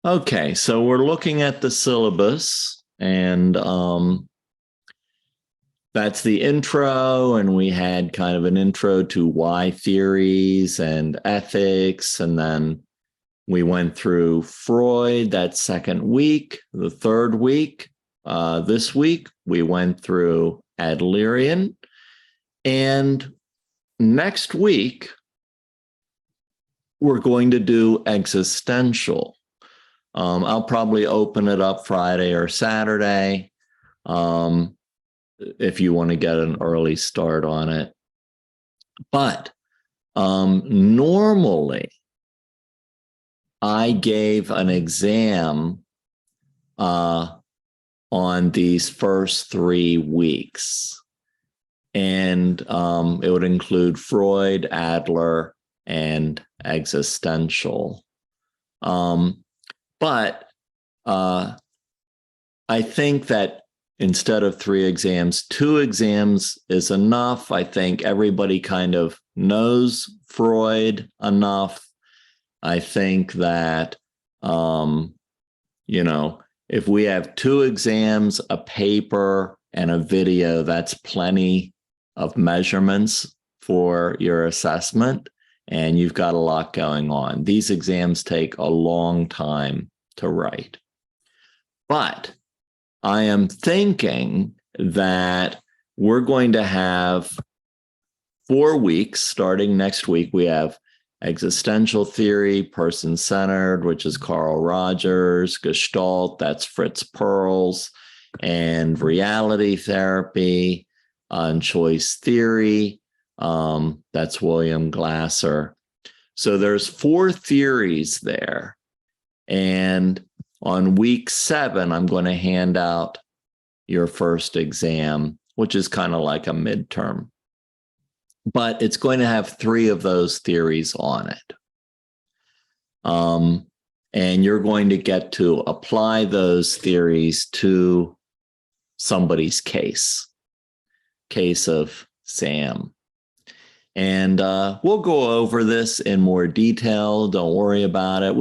Okay, so we're looking at the syllabus, and that's the intro. And we had kind of an intro to why theories and ethics. And then we went through Freud that second week. The third week, this week, we went through Adlerian. And next week, we're going to do existential. I'll probably open it up Friday or Saturday if you want to get an early start on it. But normally, I gave an exam on these first 3 weeks. And it would include Freud, Adler, and existential. But I think that instead of 3 exams, 2 exams is enough. I think everybody kind of knows Freud enough. I think that, if we have 2 exams, a paper, and a video, that's plenty of measurements for your assessment. And you've got a lot going on. These exams take a long time to write. But I am thinking that we're going to have 4 weeks starting next week. We have existential theory, person-centered, which is Carl Rogers, Gestalt, that's Fritz Perls, and reality therapy, and choice theory, that's William Glasser. So there's 4 theories there. And on week 7, I'm going to hand out your first exam, which is kind of like a midterm. But it's going to have 3 of those theories on it. And you're going to get to apply those theories to somebody's case of Sam. And we'll go over this in more detail. Don't worry about it.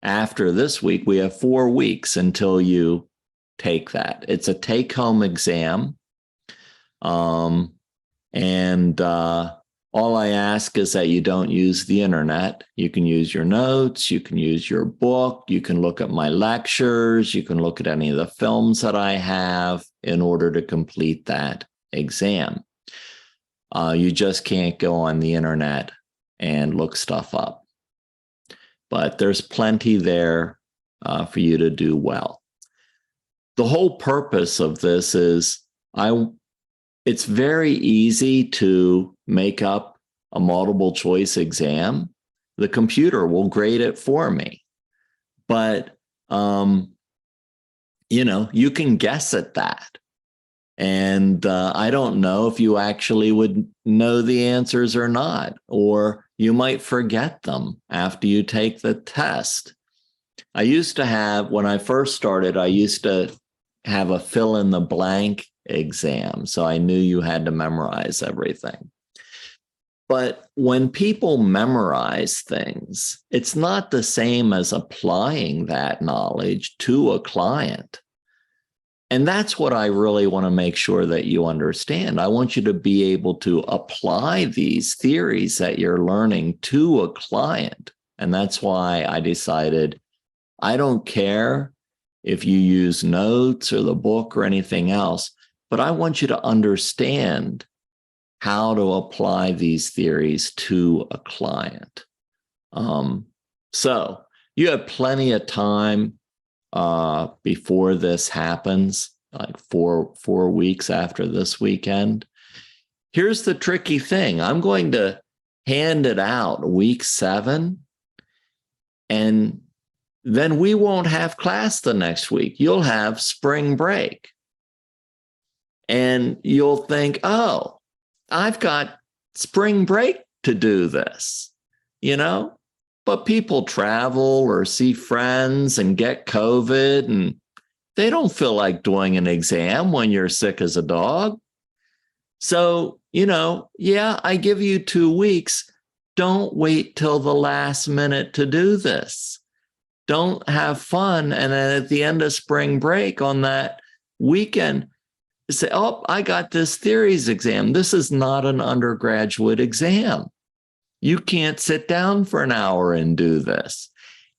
After this week, we have 4 weeks until you take that. It's a take-home exam. And all I ask is that you don't use the internet. You can use your notes. You can use your book. You can look at my lectures. You can look at any of the films that I have in order to complete that exam. You just can't go on the internet and look stuff up. But there's plenty there for you to do well. The whole purpose of this is it's very easy to make up a multiple choice exam. The computer will grade it for me. But, you can guess at that. And I don't know if you actually would know the answers or not, or you might forget them after you take the test. When I first started, I used to have a fill in the blank exam. So I knew you had to memorize everything. But when people memorize things, it's not the same as applying that knowledge to a client. And that's what I really want to make sure that you understand. I want you to be able to apply these theories that you're learning to a client. And that's why I decided I don't care if you use notes or the book or anything else, but I want you to understand how to apply these theories to a client. So you have plenty of time before this happens, like four weeks after this weekend. Here's the tricky thing. I'm going to hand it out week 7, and then we won't have class the next week. You'll have spring break. And you'll think, oh, I've got spring break to do this, But people travel or see friends and get COVID, and they don't feel like doing an exam when you're sick as a dog. So, I give you 2 weeks. Don't wait till the last minute to do this. Don't have fun. And then at the end of spring break on that weekend, say, oh, I got this theories exam. This is not an undergraduate exam. You can't sit down for an hour and do this.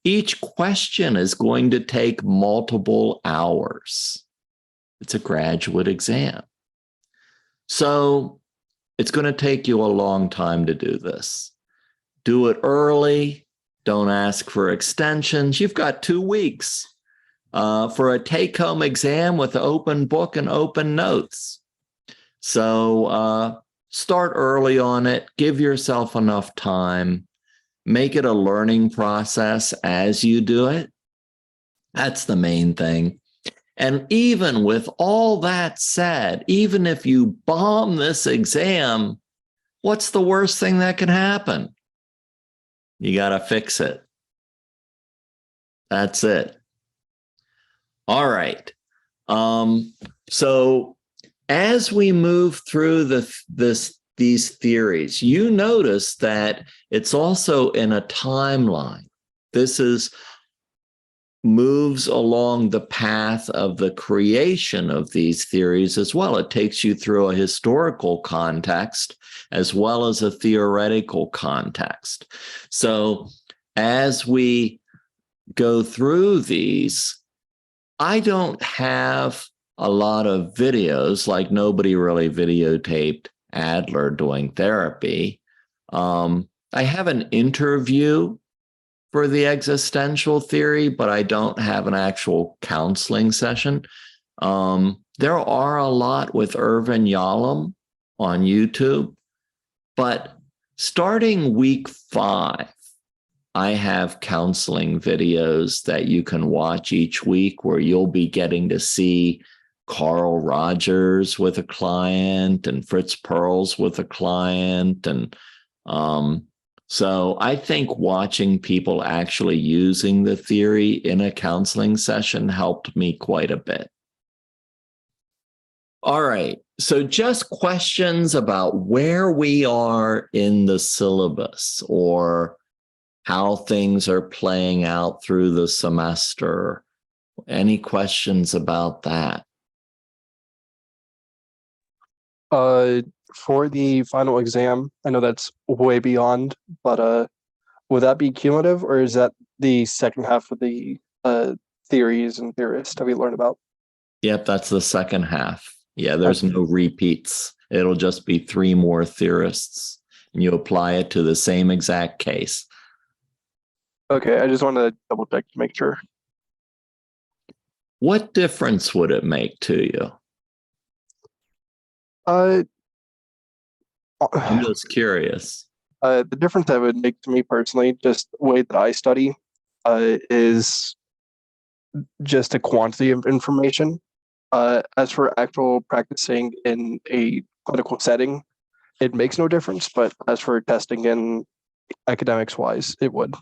Each question is going to take multiple hours. It's a graduate exam. So it's going to take you a long time to do this. Do it early. Don't ask for extensions. You've got 2 weeks for a take-home exam with open book and open notes. So start early on it. Give yourself enough time. Make it a learning process as you do it. That's the main thing. And even with all that said, even if you bomb this exam, what's the worst thing that can happen? You got to fix it. That's it. All right. So as we move through these theories, you notice that it's also in a timeline. This moves along the path of the creation of these theories as well. It takes you through a historical context as well as a theoretical context. So as we go through these, I don't have a lot of videos, like nobody really videotaped Adler doing therapy. I have an interview for the existential theory, but I don't have an actual counseling session. There are a lot with Irvin Yalom on YouTube, but starting week 5, I have counseling videos that you can watch each week where you'll be getting to see Carl Rogers with a client and Fritz Perls with a client. And so I think watching people actually using the theory in a counseling session helped me quite a bit. All right. So just questions about where we are in the syllabus or how things are playing out through the semester. Any questions about that? For the final exam, I know that's way beyond, but would that be cumulative, or is that the second half of the theories and theorists that we learned about? Yep, that's the second half. Yeah, there's no repeats. It'll just be 3 more theorists, and you apply it to the same exact case. Okay, I just wanted to double check to make sure. What difference would it make to you? I'm just curious. The difference that would make to me personally, just the way that I study, is just a quantity of information. As for actual practicing in a clinical setting, it makes no difference. But as for testing in academics wise, it would.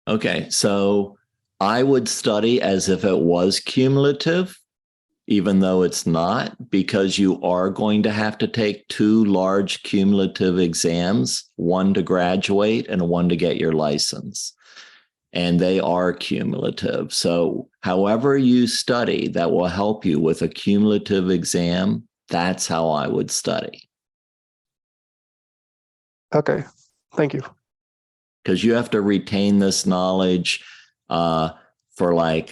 Okay, so I would study as if it was cumulative, even though it's not, because you are going to have to take 2 large cumulative exams, one to graduate and one to get your license. And they are cumulative. So however you study that will help you with a cumulative exam, that's how I would study. Okay, thank you. Because you have to retain this knowledge for 4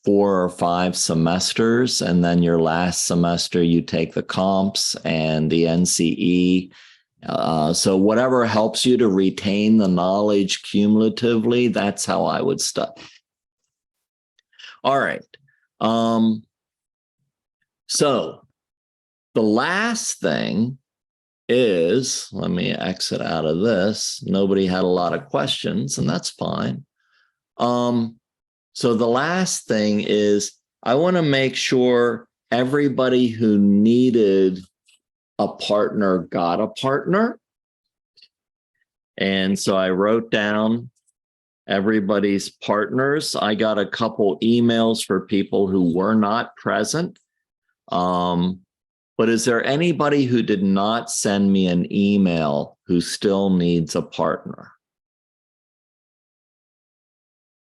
or 5 semesters, and then your last semester you take the comps and the NCE. So whatever helps you to retain the knowledge cumulatively, that's how I would study. All right. So the last thing is, let me exit out of this. Nobody had a lot of questions, and that's fine. So the last thing is, I want to make sure everybody who needed a partner got a partner. And so I wrote down everybody's partners. I got a couple emails for people who were not present. But is there anybody who did not send me an email who still needs a partner?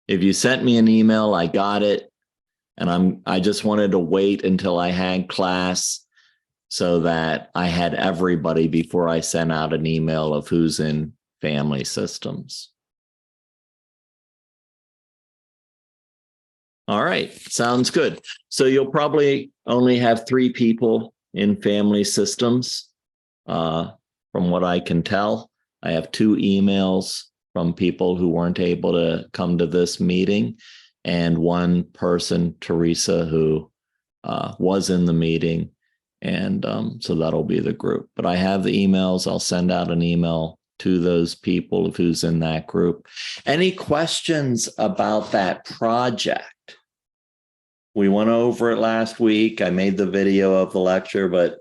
If you sent me an email, I got it. And I just wanted to wait until I had class so that I had everybody before I sent out an email of who's in family systems. All right, sounds good. So you'll probably only have 3 people in family systems. From what I can tell, I have 2 emails from people who weren't able to come to this meeting, and 1 person, Teresa, who was in the meeting. And so that'll be the group. But I have the emails. I'll send out an email to those people of who's in that group. Any questions about that project? We went over it last week. I made the video of the lecture, but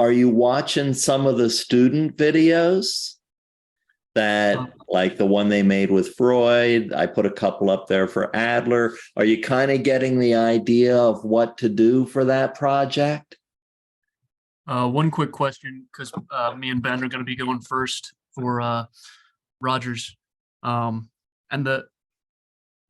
are you watching some of the student videos that, like the one they made with Freud? I put a couple up there for Adler. Are you kind of getting the idea of what to do for that project? One quick question, because me and Ben are going to be going first for Rogers.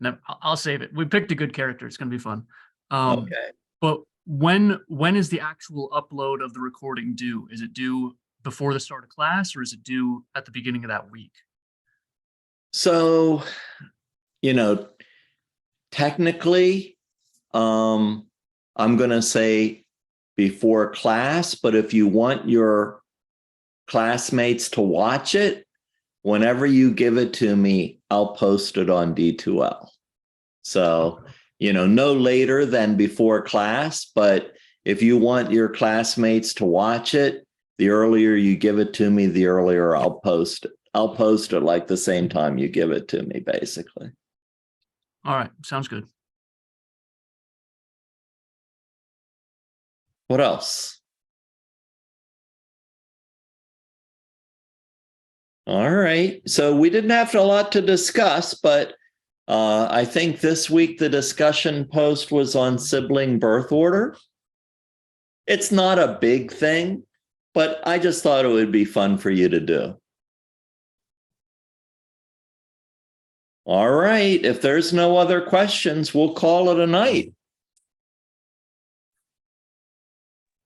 No, I'll save it. We picked a good character. It's going to be fun. Okay. But when is the actual upload of the recording due? Is it due before the start of class, or is it due at the beginning of that week? So, technically, I'm going to say before class, but if you want your classmates to watch it, whenever you give it to me, I'll post it on D2L. So, no later than before class, but if you want your classmates to watch it, the earlier you give it to me, the earlier I'll post it. I'll post it like the same time you give it to me, basically. All right, sounds good. What else? All right. So we didn't have a lot to discuss, but I think this week the discussion post was on sibling birth order. It's not a big thing, but I just thought it would be fun for you to do. All right. If there's no other questions, we'll call it a night.